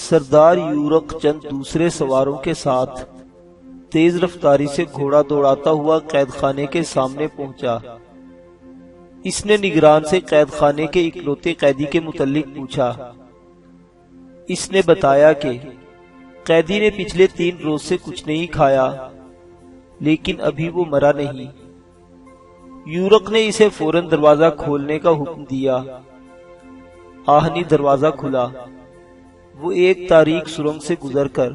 سردار یورق چند دوسرے سواروں کے ساتھ تیز رفتاری سے گھوڑا دوڑاتا ہوا قید خانے کے سامنے پہنچا۔ اس نے نگران سے قید خانے کے اکلوتے قیدی کے متعلق پوچھا۔ اس نے بتایا کہ قیدی نے پچھلے 3 روز سے کچھ نہیں کھایا، لیکن ابھی وہ مرا نہیں۔ یورق نے اسے فوراً دروازہ کھولنے کا حکم دیا۔ آہنی دروازہ کھلا۔ وہ ایک تاریک سرنگ سے گزر کر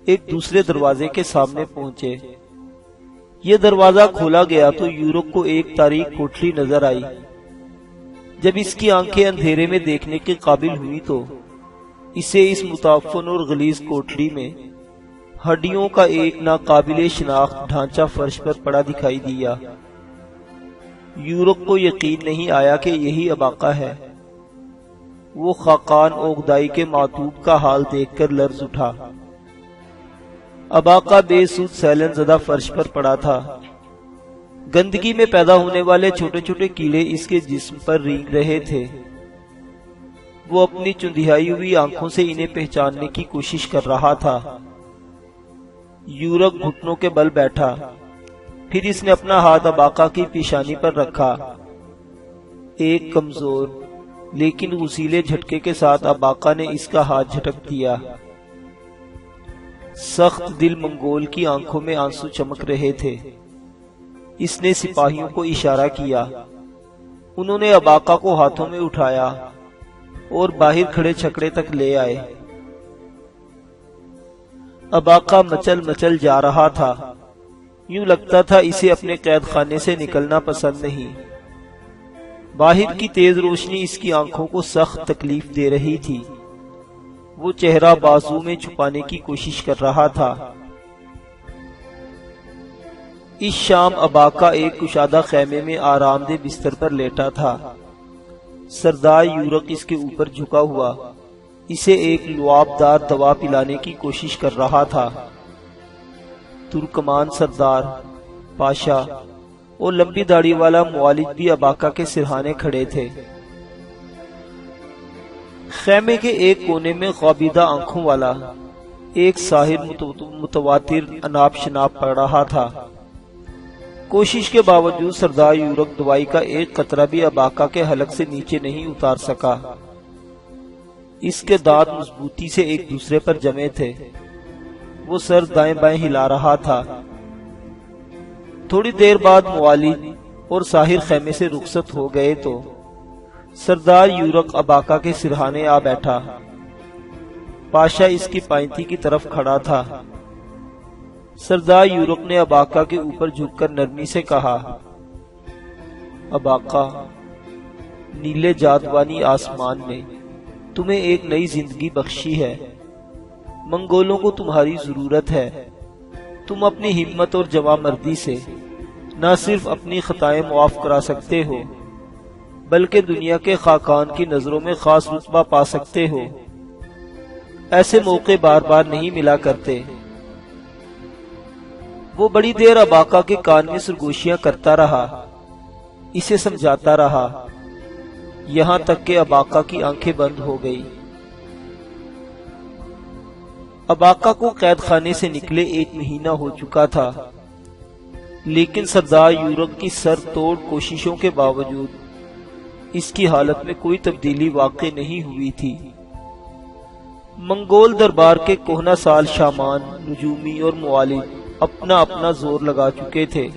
ایک دوسرے دروازے کے سامنے پہنچے۔ یہ دروازہ کھولا گیا تو یورق کو ایک تاریک کوٹھلی نظر آئی۔ جب اس کی آنکھیں اندھیرے میں دیکھنے کے قابل ہوئی تو اسے اس متعفن اور غلیظ کوٹھلی میں ہڈیوں کا ایک ناقابل شناخت ڈھانچہ فرش پر پڑا دکھائی دیا۔ یورق کو یقین نہیں آیا کہ یہی اباقہ ہے۔ وہ خاقان اوغدائی کے معتوب کا حال دیکھ کر لرز اٹھا۔ اباقہ بے سود سیلن زدہ فرش پر پڑا تھا۔ گندگی میں پیدا ہونے والے چھوٹے چھوٹے کیڑے اس کے جسم پر رینگ رہے تھے۔ وہ اپنی چندیائی ہوئی آنکھوں سے انہیں پہچاننے کی کوشش کر رہا تھا۔ یورق گھٹنوں کے بل بیٹھا، پھر اس نے اپنا ہاتھ اباقہ کی پیشانی پر رکھا۔ ایک کمزور لیکن غسیلے جھٹکے کے ساتھ اباقہ نے اس کا ہاتھ جھٹک دیا۔ سخت دل منگول کی آنکھوں میں آنسو چمک رہے تھے۔ اس نے سپاہیوں کو اشارہ کیا۔ انہوں نے اباقہ کو ہاتھوں میں اٹھایا اور باہر کھڑے چھکڑے تک لے آئے۔ اباقہ مچل مچل جا رہا تھا۔ یوں لگتا تھا اسے اپنے قید خانے سے نکلنا پسند نہیں۔ باہر کی تیز روشنی اس کی آنکھوں کو سخت تکلیف دے رہی تھی۔ وہ چہرہ بازو میں چھپانے کی کوشش کر رہا تھا۔ اس شام اباقہ ایک کشادہ خیمے میں آرام دہ بستر پر لیٹا تھا۔ سردار یورق اس کے اوپر جھکا ہوا اسے ایک لعاب دار دوا پلانے کی کوشش کر رہا تھا۔ ترکمان سردار، پاشا اور لمبی داڑھی والا معالج بھی اباقہ کے سرہانے کھڑے تھے۔ خیمے کے ایک کونے میں خوابیدہ آنکھوں والا ایک ساحر متواتر اناپ شناپ پڑ رہا تھا۔ کوشش کے باوجود سردار یورق دوائی کا ایک قطرہ بھی اباقہ کے حلق سے نیچے نہیں اتار سکا۔ اس کے دانت مضبوطی سے ایک دوسرے پر جمے تھے۔ وہ سر دائیں بائیں ہلا رہا تھا۔ تھوڑی دیر بعد معالج اور ساحر خیمے سے رخصت ہو گئے تو سردار یورق اباقہ کے سرہانے آ بیٹھا۔ پاشا اس کی پائنتی کی طرف کھڑا تھا۔ سردار یورق نے اباقہ کے اوپر جھک کر نرمی سے کہا، اباقہ، نیلے جادوانی آسمان نے تمہیں ایک نئی زندگی بخشی ہے۔ منگولوں کو تمہاری ضرورت ہے۔ تم اپنی ہمت اور جواں مردی سے نہ صرف اپنی خطائیں معاف کرا سکتے ہو بلکہ دنیا کے خاقان کی نظروں میں خاص رتبہ پا سکتے ہو۔ ایسے موقع بار بار نہیں ملا کرتے۔ وہ بڑی دیر اباقہ کے کان میں سرگوشیاں کرتا رہا، اسے سمجھاتا رہا، یہاں تک کہ اباقہ کی آنکھیں بند ہو گئی۔ اباقہ کو قید خانے سے نکلے 1 مہینہ ہو چکا تھا، لیکن سردار یورق کی سر توڑ کوششوں کے باوجود اس کی حالت میں کوئی تبدیلی واقع نہیں ہوئی تھی۔ منگول دربار کے کہنہ سال شامان، نجومی اور معالج اپنا اپنا زور لگا چکے تھے،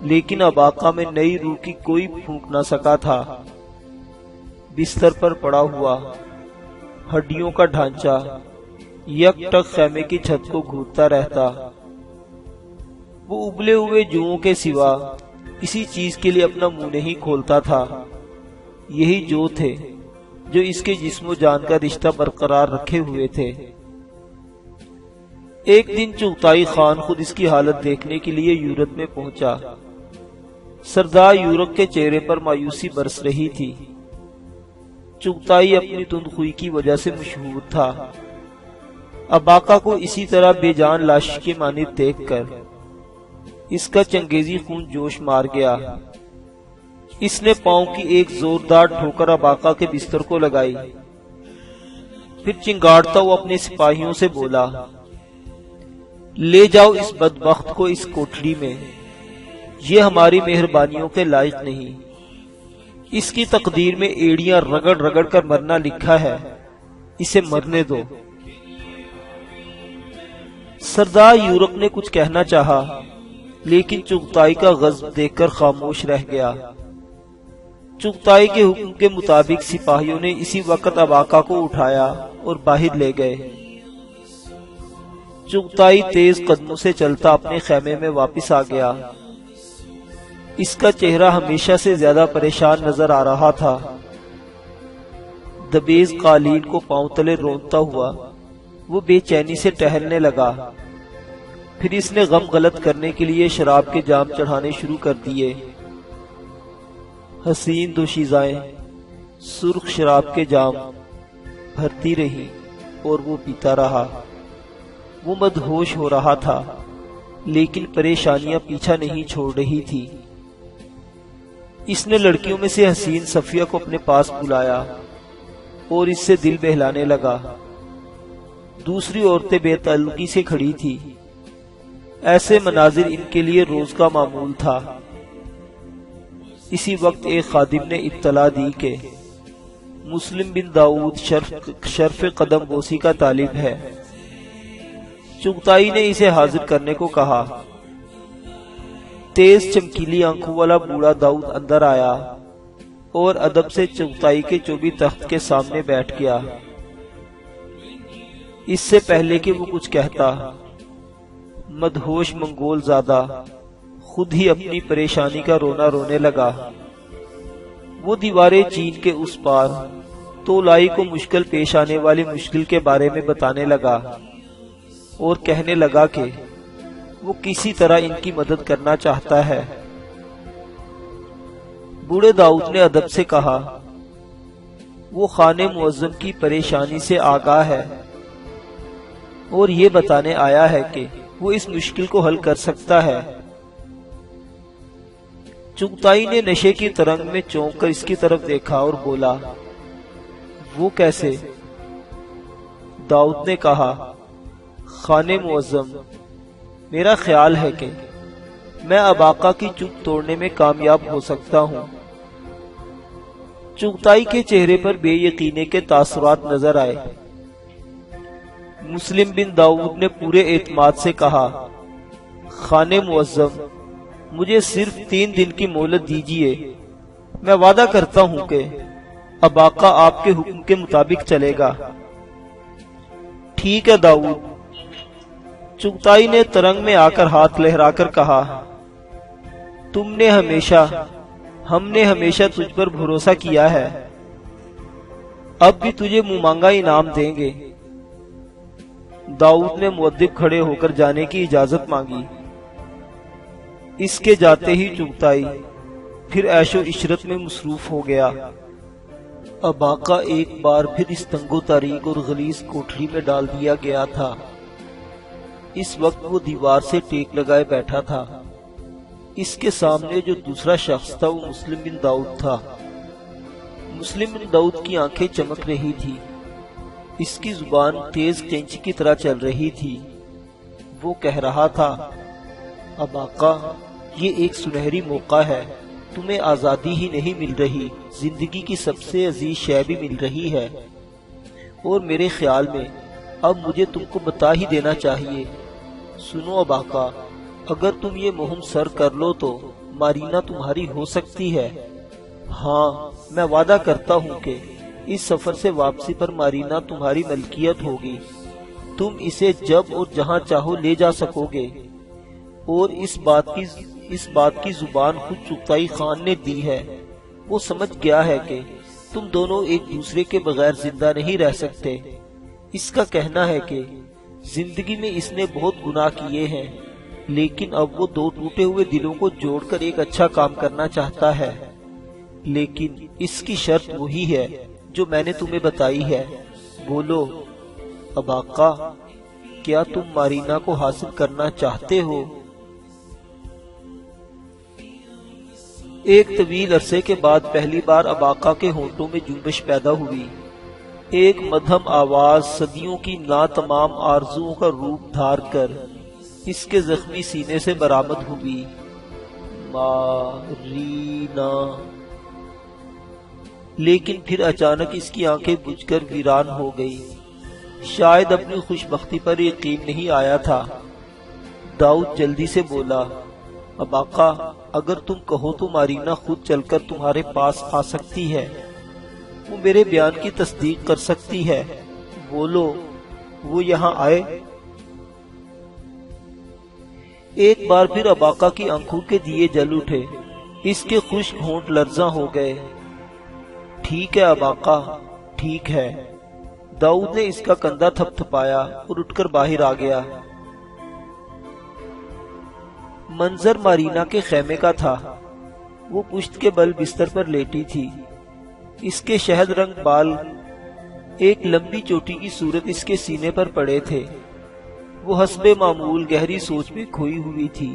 لیکن اباقہ میں نئی روح کی کوئی پھونک نہ سکا تھا۔ بستر پر پڑا ہوا ہڈیوں کا ڈھانچہ یک ٹک خیمے کی چھت کو گھورتا رہتا۔ وہ ابلے ہوئے جوؤں کے سوا کسی چیز کے لیے اپنا منہ نہیں کھولتا تھا۔ یہی جو تھے جو اس کے جسم و جان کا رشتہ برقرار رکھے ہوئے تھے۔ ایک دن چغتائی خان خود اس کی حالت دیکھنے کے لیے یورپ میں پہنچا۔ سردار یورق کے چہرے پر مایوسی برس رہی تھی۔ چغتائی اپنی تندخوئی کی وجہ سے مشہور تھا۔ اباقہ کو اسی طرح بے جان لاش کے مانند دیکھ کر اس کا چنگیزی خون جوش مار گیا۔ اس نے پاؤں کی ایک زوردار ٹھوکر اباقہ کے بستر کو لگائی۔ پھر چنگاڑتا ہوا اپنے سپاہیوں سے بولا، لے جاؤ اس بدبخت کو اس کوٹڑی میں، یہ ہماری مہربانیوں کے لائق نہیں، اس کی تقدیر میں ایڑیاں رگڑ رگڑ کر مرنا لکھا ہے، اسے مرنے دو۔ سردار یورپ نے کچھ کہنا چاہا لیکن چغتائی کا غضب دیکھ کر خاموش رہ گیا۔ چغتائی کے حکم کے مطابق سپاہیوں نے اسی وقت اباقہ کو اٹھایا اور باہر لے گئے۔ چغتائی تیز قدموں سے چلتا اپنے خیمے میں واپس آ گیا۔ اس کا چہرہ ہمیشہ سے زیادہ پریشان نظر آ رہا تھا۔ دبیز قالین کو پاؤں تلے رونتا ہوا وہ بے چینی سے ٹہلنے لگا۔ پھر اس نے غم غلط کرنے کے لیے شراب کے جام چڑھانے شروع کر دیے۔ حسین دوشیزائیں سرخ شراب کے جام بھرتی رہی اور وہ پیتا رہا۔ وہ مدہوش ہو رہا تھا لیکن پریشانیاں پیچھا نہیں چھوڑ رہی تھی۔ اس نے لڑکیوں میں سے حسین صفیہ کو اپنے پاس بلایا اور اس سے دل بہلانے لگا۔ دوسری عورتیں بے تعلقی سے کھڑی تھی۔ ایسے مناظر ان کے لیے روز کا معمول تھا۔ اسی وقت ایک خادم نے اطلاع دی کہ مسلم بن داؤد شرف قدم بوسی کا طالب ہے۔ چغتائی نے اسے حاضر کرنے کو کہا۔ تیز چمکیلی آنکھوں والا بوڑھا داؤد اندر آیا اور ادب سے چغتائی کے چوبی تخت کے سامنے بیٹھ گیا۔ اس سے پہلے کہ وہ کچھ کہتا، مدہوش منگول زادہ خود ہی اپنی پریشانی کا رونا رونے لگا۔ وہ دیواریں چین کے اس پار تولائی کو مشکل پیش آنے والی مشکل کے بارے میں بتانے لگا اور کہنے لگا کہ وہ کسی طرح ان کی مدد کرنا چاہتا ہے۔ بوڑھے داؤد نے ادب سے کہا، وہ خانے معظم کی پریشانی سے آگاہ ہے اور یہ بتانے آیا ہے کہ وہ اس مشکل کو حل کر سکتا ہے۔ چغتائی نے نشے کی ترنگ میں چونک کر اس کی طرف دیکھا اور بولا، وہ کیسے؟ داؤد نے کہا، خانے معظم، میرا خیال ہے کہ میں اباقہ کی چپ توڑنے میں کامیاب ہو سکتا ہوں۔ چغتائی کے چہرے پر بے یقینی کے تاثرات نظر آئے۔ مسلم بن داؤد نے پورے اعتماد سے کہا، خانے معظم، مجھے صرف 3 دن کی مہلت دیجیے، میں وعدہ کرتا ہوں کہ اباقہ آپ کے حکم کے مطابق چلے گا۔ ٹھیک ہے داؤد، چغتائی نے ترنگ میں آ کر ہاتھ لہرا کر کہا، ہم نے ہمیشہ تجھ پر بھروسہ کیا ہے، اب بھی تجھے منہ مانگا انعام دیں گے۔ داؤد نے مؤدب کھڑے ہو کر جانے کی اجازت مانگی۔ اس کے جاتے ہی چغتائی پھر عیش و عشرت میں مصروف ہو گیا۔ اباقہ ایک بار پھر اس تنگ و تاریک اور غلیظ کوٹھری میں ڈال دیا گیا تھا۔ اس وقت وہ دیوار سے ٹیک لگائے بیٹھا تھا۔ اس کے سامنے جو دوسرا شخص تھا وہ مسلم بن داؤد تھا۔ مسلم بن داؤد کی آنکھیں چمک رہی تھی، اس کی زبان تیز کینچی کی طرح چل رہی تھی۔ وہ کہہ رہا تھا، اباقہ، یہ ایک سنہری موقع ہے، تمہیں آزادی ہی نہیں مل رہی، زندگی کی سب سے عزیز شے بھی مل رہی ہے، اور میرے خیال میں اب مجھے تم کو بتا ہی دینا چاہیے۔ سنو اباقہ، اگر تم یہ مہم سر کر لو تو مارینا تمہاری ہو سکتی ہے۔ ہاں، میں وعدہ کرتا ہوں کہ اس سفر سے واپسی پر مارینا تمہاری ملکیت ہوگی، تم اسے جب اور جہاں چاہو لے جا سکو گے، اور اس بات کی زبان خود چغتائی خان نے دی ہے۔ وہ سمجھ گیا ہے کہ تم دونوں ایک دوسرے کے بغیر زندہ نہیں رہ سکتے۔ اس کا کہنا ہے کہ زندگی میں اس نے بہت گناہ کیے ہیں، لیکن اب وہ 2 ٹوٹے ہوئے دلوں کو جوڑ کر ایک اچھا کام کرنا چاہتا ہے، لیکن اس کی شرط وہی ہے جو میں نے تمہیں بتائی ہے۔ بولو اباقہ، کیا تم مارینا کو حاصل کرنا چاہتے ہو؟ ایک طویل عرصے کے بعد پہلی بار اباقہ کے ہونٹوں میں جنبش پیدا ہوئی۔ ایک مدھم آواز صدیوں کی ناتمام آرزوؤں کا روپ دھار کر اس کے زخمی سینے سے برآمد ہوئی، مارینا۔ لیکن پھر اچانک اس کی آنکھیں بجھ کر ویران ہو گئی۔ شاید اپنی خوش بختی پر یقین نہیں آیا تھا۔ داؤد جلدی سے بولا، اب آقا، اگر تم کہو تو مارینا خود چل کر تمہارے پاس آ سکتی ہے، وہ میرے بیان کی تصدیق کر سکتی ہے، بولو وہ یہاں آئے۔ ایک بار پھر اب آقا کی آنکھوں کے دیے جل اٹھے، اس کے خشک ہونٹ لرزاں ہو گئے۔ ٹھیک ہے اب آقا، ٹھیک ہے۔ داؤد نے اس کا کندھا تھپ تھپایا اور اٹھ کر باہر آ گیا۔ منظر مارینا کے خیمے کا تھا۔ وہ پشت کے بل بستر پر لیٹی تھی۔ اس کے شہد رنگ بال ایک لمبی چوٹی کی صورت اس کے سینے پر پڑے تھے۔ وہ حسب معمول گہری سوچ میں کھوئی ہوئی تھی۔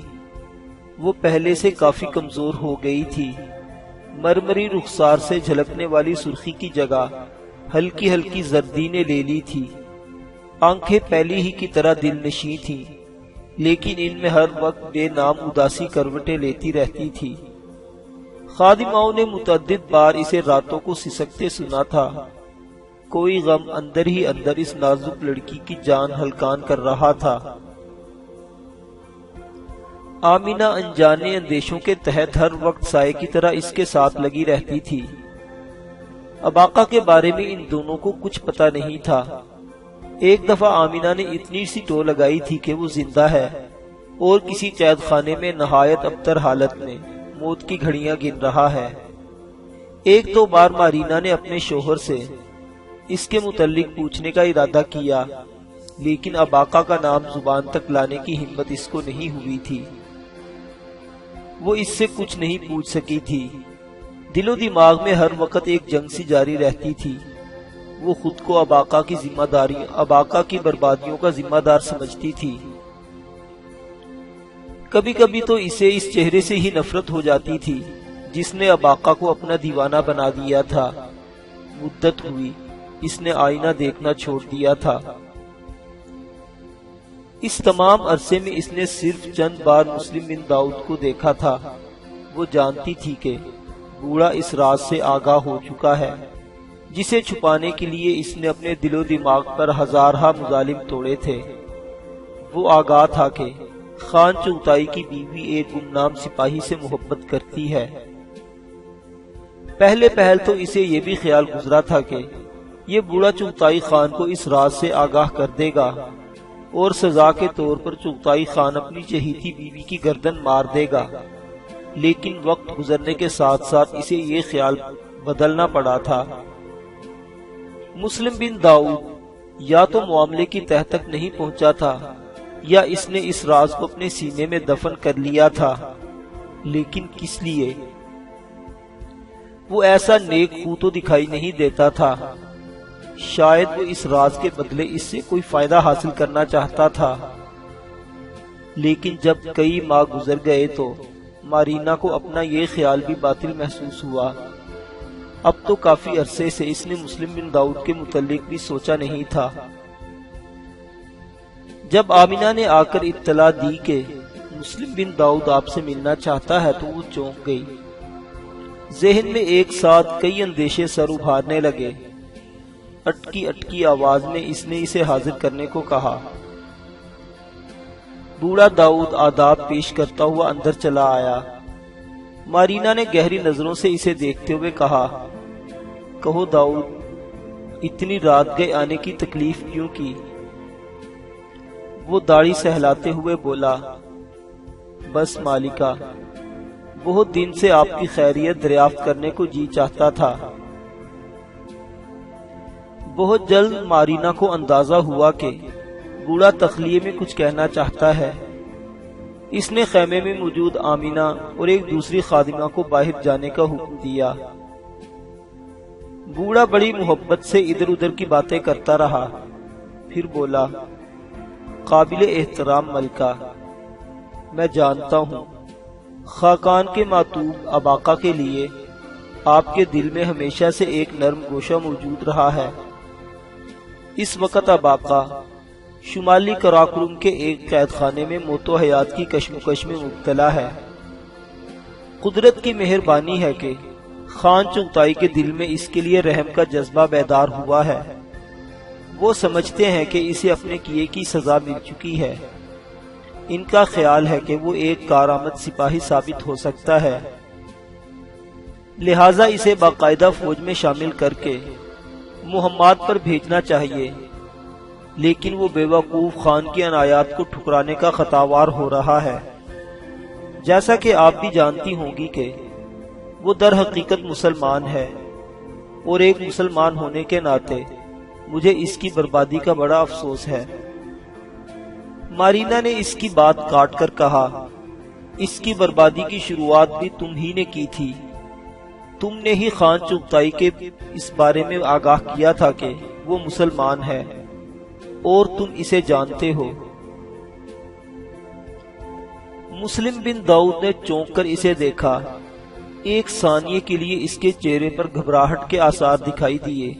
وہ پہلے سے کافی کمزور ہو گئی تھی۔ مرمری رخسار سے جھلکنے والی سرخی کی جگہ ہلکی ہلکی زردی نے لے لی تھی۔ آنکھیں پہلی ہی کی طرح دل نشیں تھیں، لیکن ان میں ہر وقت بے نام اداسی کروٹیں لیتی رہتی تھی۔ خادماؤں نے متعدد بار اسے راتوں کو سسکتے سنا تھا۔ کوئی غم اندر ہی اندر اس نازک لڑکی کی جان ہلکان کر رہا تھا۔ آمینہ انجانے اندیشوں کے تحت ہر وقت سائے کی طرح اس کے ساتھ لگی رہتی تھی۔ اب آقا کے بارے میں ان دونوں کو کچھ پتہ نہیں تھا۔ ایک دفعہ آمینہ نے اتنی سی ٹو لگائی تھی کہ وہ زندہ ہے اور کسی قید خانے میں نہایت ابتر حالت میں موت کی گھڑیاں گن رہا ہے۔ ایک دو بار مارینا نے اپنے شوہر سے اس کے متعلق پوچھنے کا ارادہ کیا، لیکن اب آقا کا نام زبان تک لانے کی ہمت اس کو نہیں ہوئی تھی۔ وہ اس سے کچھ نہیں پوچھ سکی تھی۔ دل و دماغ میں ہر وقت ایک جنگ سی جاری رہتی تھی۔ وہ خود کو اب آقا کی ذمہ داری، اب آقا کی بربادیوں کا ذمہ دار سمجھتی تھی۔ کبھی کبھی تو اسے اس چہرے سے ہی نفرت ہو جاتی تھی جس نے اب آقا کو اپنا دیوانہ بنا دیا تھا۔ مدت ہوئی اس نے آئینہ دیکھنا چھوڑ دیا تھا۔ اس تمام عرصے میں اس نے صرف چند بار مسلم بن داؤد کو دیکھا تھا۔ وہ جانتی تھی کہ بوڑھا اس راز سے آگاہ ہو چکا ہے جسے چھپانے کے لیے اس نے اپنے دل و دماغ پر ہزارہا مظالم توڑے تھے۔ وہ آگاہ تھا کہ خان چغتائی کی بیوی ایک گمنام سپاہی سے محبت کرتی ہے۔ پہلے پہل تو اسے یہ بھی خیال گزرا تھا کہ یہ بوڑھا چغتائی خان کو اس راز سے آگاہ کر دے گا اور سزا کے طور پر چغتائی خان اپنی چہیتی بیوی کی گردن مار دے گا، لیکن وقت گزرنے کے ساتھ ساتھ اسے یہ خیال بدلنا پڑا تھا۔ مسلم بن داؤد یا تو معاملے کی تہ تک نہیں پہنچا تھا یا اس نے اس راز کو اپنے سینے میں دفن کر لیا تھا، لیکن کس لیے؟ وہ ایسا نیک خو تو دکھائی نہیں دیتا تھا۔ شاید وہ اس راز کے بدلے اس سے کوئی فائدہ حاصل کرنا چاہتا تھا۔ لیکن جب کئی ماہ گزر گئے تو مارینا کو اپنا یہ خیال بھی باطل محسوس ہوا۔ اب تو کافی عرصے سے اس نے مسلم بن داؤد کے متعلق بھی سوچا نہیں تھا۔ جب آمینہ نے آ کر اطلاع دی کہ مسلم بن داؤد آپ سے ملنا چاہتا ہے تو وہ چونک گئی۔ ذہن میں ایک ساتھ کئی اندیشے سر ابھارنے لگے۔ اٹکی اٹکی آواز میں اس نے اسے حاضر کرنے کو کہا۔ بوڑھا داؤد آداب پیش کرتا ہوا اندر چلا آیا۔ مارینا نے گہری نظروں سے اسے دیکھتے ہوئے کہا، کہو داؤد، اتنی رات گئے آنے کی تکلیف کیوں کی؟ وہ داڑھی سہلاتے ہوئے بولا، بس مالکہ، بہت دن سے آپ کی خیریت دریافت کرنے کو جی چاہتا تھا۔ بہت جلد مارینا کو اندازہ ہوا کہ بوڑھا تخلیے میں کچھ کہنا چاہتا ہے۔ اس نے خیمے میں موجود آمینہ اور ایک دوسری خادمہ کو باہر جانے کا حکم دیا۔ بوڑھا بڑی محبت سے ادھر ادھر کی باتیں کرتا رہا، پھر بولا، قابل احترام ملکہ، میں جانتا ہوں خاقان کے معتوب اب آقا کے لیے آپ کے دل میں ہمیشہ سے ایک نرم گوشہ موجود رہا ہے، اس وقت اباقہ شمالی کراکرم کے ایک قید خانے میں موت و حیات کی کشمکش میں مبتلا ہے۔ قدرت کی مہربانی ہے کہ خان چغتائی کے دل میں اس کے لیے رحم کا جذبہ بیدار ہوا ہے۔ وہ سمجھتے ہیں کہ اسے اپنے کیے کی سزا مل چکی ہے۔ ان کا خیال ہے کہ وہ ایک کارآمد سپاہی ثابت ہو سکتا ہے، لہٰذا اسے باقاعدہ فوج میں شامل کر کے مہمات پر بھیجنا چاہیے، لیکن وہ بے وقوف خان کی عنایات کو ٹھکرانے کا خطاوار ہو رہا ہے۔ جیسا کہ آپ بھی جانتی ہوں گی کہ وہ در حقیقت مسلمان ہے، اور ایک مسلمان ہونے کے ناطے مجھے اس کی بربادی کا بڑا افسوس ہے۔ مارینا نے اس کی بات کاٹ کر کہا، اس کی بربادی کی شروعات بھی تم ہی نے کی تھی۔ تم نے ہی خان چغتائی کے اس بارے میں آگاہ کیا تھا کہ وہ مسلمان ہے، اور تم اسے جانتے ہو۔ مسلم بن داؤد نے چونک کر اسے دیکھا۔ ایک ثانیے کے لیے اس کے چہرے پر گھبراہٹ کے آثار دکھائی دیے،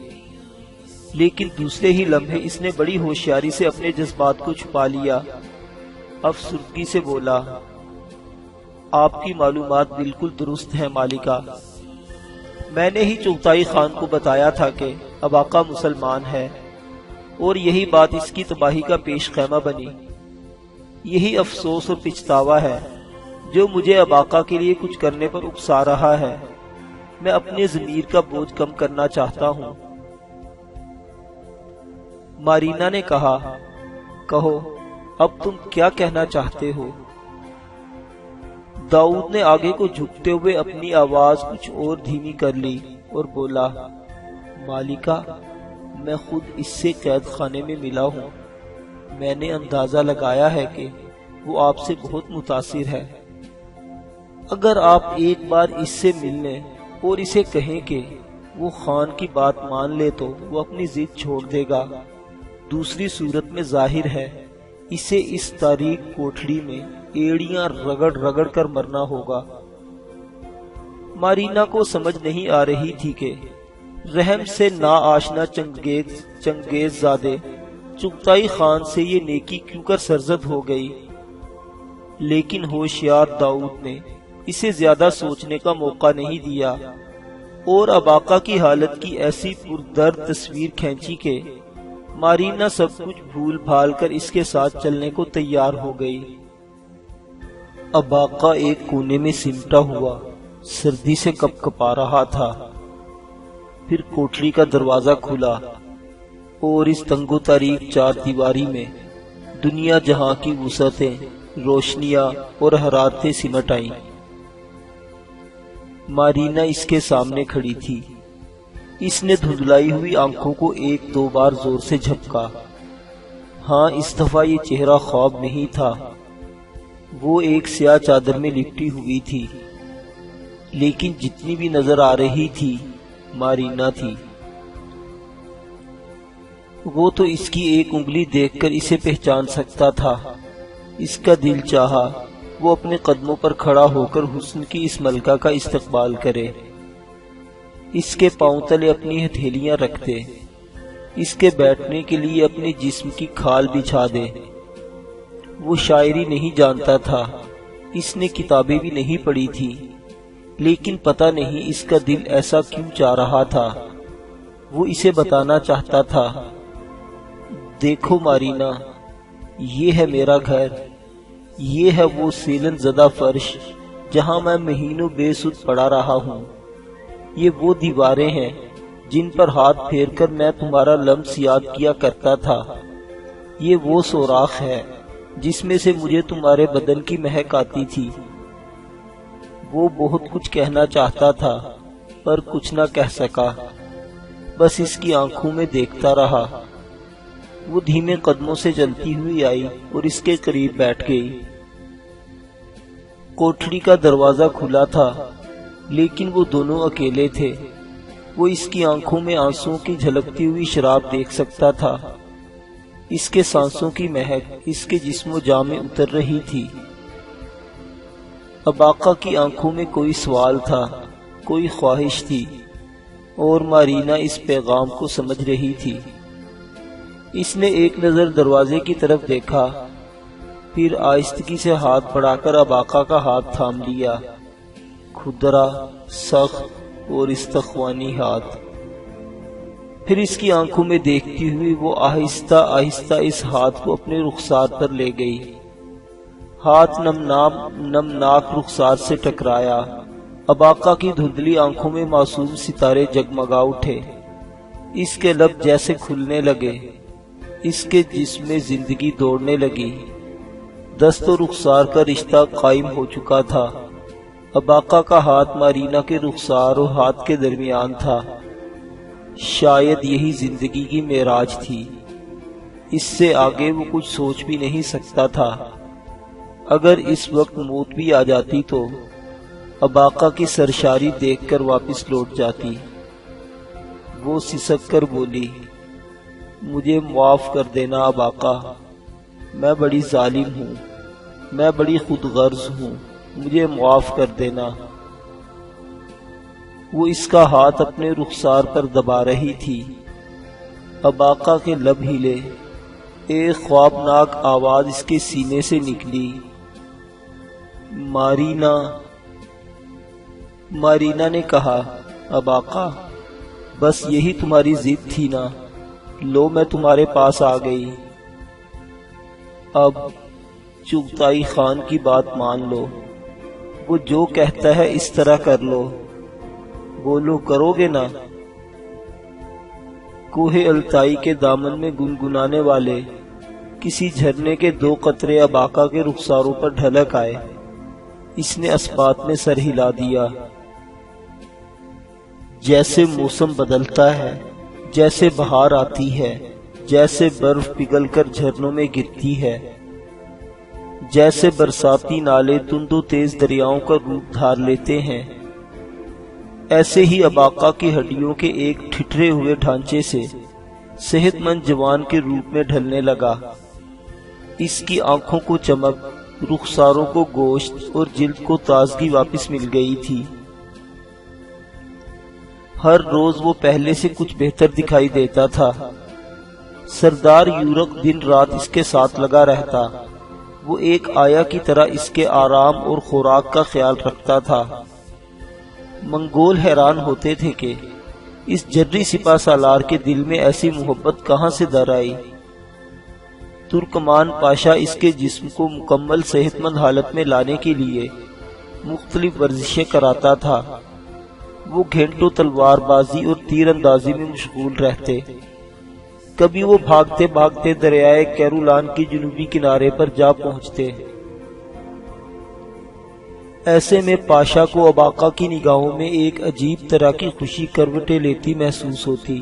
لیکن دوسرے ہی لمحے اس نے بڑی ہوشیاری سے اپنے جذبات کو چھپا لیا۔ افسردگی سے بولا، آپ کی معلومات بالکل درست ہیں مالکہ۔ میں نے ہی چغتائی خان کو بتایا تھا کہ اباقہ مسلمان ہے، اور یہی بات اس کی تباہی کا پیش خیمہ بنی۔ یہی افسوس اور پچھتاوا ہے جو مجھے اباقہ کے لیے کچھ کرنے پر اکسا رہا ہے۔ میں اپنے ضمیر کا بوجھ کم کرنا چاہتا ہوں۔ مارینا نے کہا، کہو اب تم کیا کہنا چاہتے ہو؟ داؤد نے آگے کو جھکتے ہوئے اپنی آواز کچھ اور دھیمی کر لی اور بولا، مالکہ میں خود اس سے قید خانے میں ملا ہوں۔ میں نے اندازہ لگایا ہے کہ وہ آپ سے بہت متاثر ہے۔ اگر آپ ایک بار اس سے مل لیں اور اسے کہیں کہ وہ خان کی بات مان لے تو وہ اپنی ضد چھوڑ دے گا۔ دوسری صورت میں ظاہر ہے اسے اس تاریک کوٹھڑی میں ایڑیاں رگڑ رگڑ کر مرنا ہوگا۔ مارینا کو سمجھ نہیں آ رہی تھی کہ رحم سے ناآشنا چنگیز زادے چغتائی خان سے یہ نیکی کیوں کر سرزد ہو گئی، لیکن ہوشیار داؤد نے اسے زیادہ سوچنے کا موقع نہیں دیا، اور اباقہ کی حالت کی ایسی پردرد تصویر کھینچی کہ مارینا سب کچھ بھول بھال کر اس کے ساتھ چلنے کو تیار ہو گئی۔ اباقہ ایک کونے میں سمٹا ہوا سردی سے کپ کپا رہا تھا۔ پھر کوٹھڑی کا دروازہ کھلا اور اس تنگ و تاریک چار دیواری میں دنیا جہاں کی وسعتیں، روشنیاں اور حرارتیں سمٹ آئیں۔ مارینا اس کے سامنے کھڑی تھی۔ اس نے دھندلائی ہوئی آنکھوں کو ایک دو بار زور سے جھپکا۔ ہاں، اس دفعہ یہ چہرہ خواب نہیں تھا۔ وہ ایک سیاہ چادر میں لپٹی ہوئی تھی، لیکن جتنی بھی نظر آ رہی تھی مارینا تھی۔ وہ تو اس کی ایک انگلی دیکھ کر اسے پہچان سکتا تھا۔ اس کا دل چاہا وہ اپنے قدموں پر کھڑا ہو کر حسن کی اس ملکہ کا استقبال کرے، اس کے پاؤں تلے اپنی ہتھیلیاں رکھ دے، اس کے بیٹھنے کے لیے اپنے جسم کی کھال بچھا دے۔ وہ شاعری نہیں جانتا تھا، اس نے کتابیں بھی نہیں پڑھی تھی، لیکن پتہ نہیں اس کا دل ایسا کیوں چاہ رہا تھا۔ وہ اسے بتانا چاہتا تھا، دیکھو مارینا، یہ ہے میرا گھر، یہ ہے وہ سیلن زدہ فرش جہاں میں مہینوں بے سود پڑا رہا ہوں، یہ وہ دیواریں ہیں جن پر ہاتھ پھیر کر میں تمہارا لمس یاد کیا کرتا تھا، یہ وہ سوراخ ہے جس میں سے مجھے تمہارے بدن کی مہک آتی تھی۔ وہ بہت کچھ کہنا چاہتا تھا پر کچھ نہ کہہ سکا، بس اس کی آنکھوں میں دیکھتا رہا۔ وہ دھیمے قدموں سے چلتی ہوئی آئی اور اس کے قریب بیٹھ گئی۔ کوٹھڑی کا دروازہ کھلا تھا، لیکن وہ دونوں اکیلے تھے۔ وہ اس کی آنکھوں میں آنسوؤں کی جھلکتی ہوئی شراب دیکھ سکتا تھا۔ اس کے سانسوں کی مہک اس کے جسم و جاں میں اتر رہی تھی۔ اباقہ کی آنکھوں میں کوئی سوال تھا، کوئی خواہش تھی، اور مارینا اس پیغام کو سمجھ رہی تھی۔ اس نے ایک نظر دروازے کی طرف دیکھا، پھر آہستگی سے ہاتھ بڑھا کر اباقہ کا ہاتھ تھام لیا، کھدرا، سخت اور استخوانی ہاتھ۔ پھر اس کی آنکھوں میں دیکھتی ہوئی وہ آہستہ آہستہ اس ہاتھ کو اپنے رخسار پر لے گئی۔ ہاتھ نمناک رخسار سے ٹکرایا۔ اباقہ کی دھندلی آنکھوں میں معصوم ستارے جگمگا اٹھے۔ اس کے لب جیسے کھلنے لگے، اس کے جسم میں زندگی دوڑنے لگی۔ دست و رخسار کا رشتہ قائم ہو چکا تھا۔ اباقہ کا ہاتھ مارینا کے رخسار اور ہاتھ کے درمیان تھا۔ شاید یہی زندگی کی معراج تھی۔ اس سے آگے وہ کچھ سوچ بھی نہیں سکتا تھا۔ اگر اس وقت موت بھی آ جاتی تو اباقہ کی سرشاری دیکھ کر واپس لوٹ جاتی۔ وہ سسک کر بولی، مجھے معاف کر دینا اباقہ، میں بڑی ظالم ہوں، میں بڑی خود غرض ہوں، مجھے معاف کر دینا۔ وہ اس کا ہاتھ اپنے رخسار پر دبا رہی تھی۔ اباقہ کے لب ہلے، ایک خوابناک آواز اس کے سینے سے نکلی، مارینا۔ مارینا نے کہا، اباقہ، بس یہی تمہاری ضد تھی نا، لو میں تمہارے پاس آ گئی۔ اب چغتائی خان کی بات مان لو، وہ جو کہتا ہے اس طرح کر لو، بولو کرو گے نا؟ کوہ التائی کے دامن میں گنگنانے والے کسی جھرنے کے 2 قطرے اباقہ کے رخساروں پر ڈھلک آئے۔ اس نے اسبات میں سر ہلا دیا۔ جیسے موسم بدلتا ہے، جیسے بہار آتی ہے، جیسے برف پگھل کر جھرنوں میں گرتی ہے، جیسے برساتی نالے تند و تیز دریاؤں کا روپ دھار لیتے ہیں، ایسے ہی اباقہ کی ہڈیوں کے ایک ٹھٹرے ہوئے ڈھانچے سے صحت مند جوان کے روپ میں ڈھلنے لگا۔ اس کی آنکھوں کو چمک، رخساروں کو گوشت اور جلد کو تازگی واپس مل گئی تھی۔ ہر روز وہ پہلے سے کچھ بہتر دکھائی دیتا تھا۔ سردار یورق دن رات اس کے ساتھ لگا رہتا۔ وہ ایک آیا کی طرح اس کے آرام اور خوراک کا خیال رکھتا تھا۔ منگول حیران ہوتے تھے کہ اس جری سپہ سالار کے دل میں ایسی محبت کہاں سے در آئی۔ ترکمان پاشا اس کے جسم کو مکمل صحت مند حالت میں لانے کے لیے مختلف ورزشیں کراتا تھا۔ وہ گھنٹوں تلوار بازی اور تیر اندازی میں مشغول رہتے۔ کبھی وہ بھاگتے بھاگتے دریائے کیرولان کی جنوبی کنارے پر جا پہنچتے۔ ایسے میں پاشا کو اباقہ کی نگاہوں میں ایک عجیب طرح کی خوشی کروٹیں لیتی محسوس ہوتی۔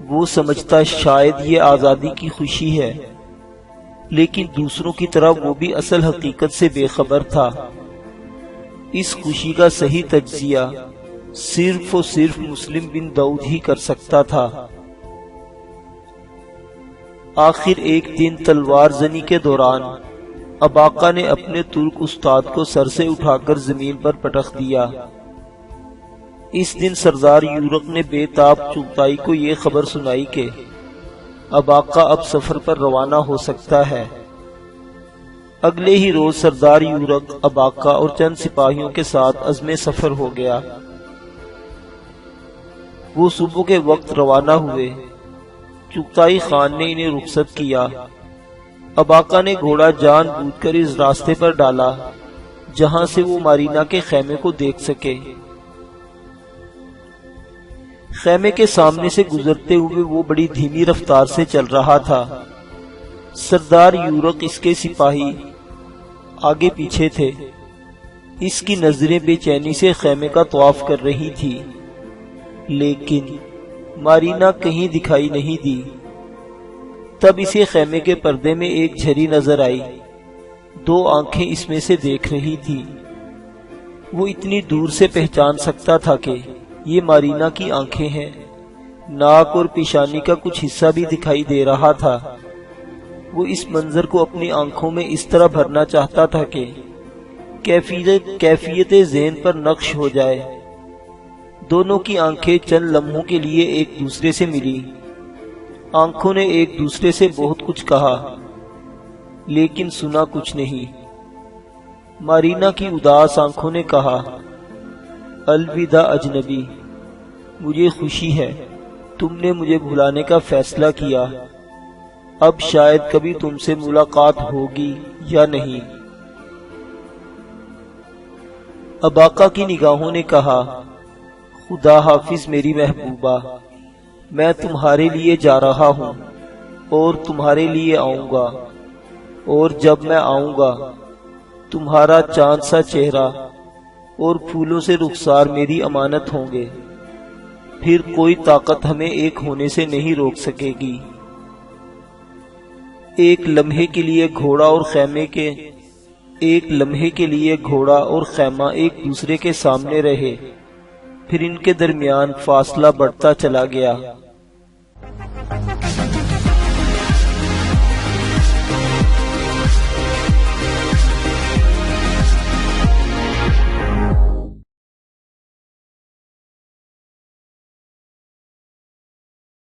وہ سمجھتا شاید یہ آزادی کی خوشی ہے، لیکن دوسروں کی طرح وہ بھی اصل حقیقت سے بے خبر تھا۔ اس خوشی کا صحیح تجزیہ صرف اور صرف مسلم بن داؤد ہی کر سکتا تھا۔ آخر ایک دن تلوار زنی کے دوران اباقہ نے اپنے ترک استاد کو سر سے اٹھا کر زمین پر پٹخ دیا۔ اس دن سردار یورق نے بے تاب چغتائی کو یہ خبر سنائی کہ اباقہ اب سفر پر روانہ ہو سکتا ہے۔ اگلے ہی روز سردار یورق اباقہ اور چند سپاہیوں کے ساتھ عزم سفر ہو گیا۔ وہ صبح کے وقت روانہ ہوئے۔ چغتائی خان نے انہیں رخصت کیا۔ اباقہ نے گھوڑا جان بوجھ کر اس راستے پر ڈالا جہاں سے وہ مارینا کے خیمے کو دیکھ سکے۔ خیمے کے سامنے سے گزرتے ہوئے وہ بڑی دھیمی رفتار سے چل رہا تھا۔ سردار یورق اس کے سپاہی آگے پیچھے تھے۔ اس کی نظریں بے چینی سے خیمے کا طواف کر رہی تھی، لیکن مارینا کہیں دکھائی نہیں دی۔ تب اسے خیمے کے پردے میں ایک جھری نظر آئی۔ 2 آنکھیں اس میں سے دیکھ رہی تھی۔ وہ اتنی دور سے پہچان سکتا تھا کہ یہ مارینا کی آنکھیں ہیں۔ ناک اور پیشانی کا کچھ حصہ بھی دکھائی دے رہا تھا۔ وہ اس منظر کو اپنی آنکھوں میں اس طرح بھرنا چاہتا تھا کہ کیفیت ذہن پر نقش ہو جائے۔ دونوں کی آنکھیں چند لمحوں کے لیے ایک دوسرے سے ملی آنکھوں نے ایک دوسرے سے بہت کچھ کہا لیکن سنا کچھ نہیں۔ مارینا کی اداس آنکھوں نے کہا، الوداع اجنبی، مجھے خوشی ہے تم نے مجھے بھلانے کا فیصلہ کیا، اب شاید کبھی تم سے ملاقات ہوگی یا نہیں۔ اباقہ کی نگاہوں نے کہا، خدا حافظ میری محبوبہ، میں تمہارے لیے جا رہا ہوں اور تمہارے لیے آؤں گا، اور جب میں آؤں گا تمہارا چاند سا چہرہ اور پھولوں سے رخسار میری امانت ہوں گے، پھر کوئی طاقت ہمیں ایک ہونے سے نہیں روک سکے گی۔ ایک لمحے کے لیے گھوڑا اور خیمہ ایک دوسرے کے سامنے رہے، پھر ان کے درمیان فاصلہ بڑھتا چلا گیا۔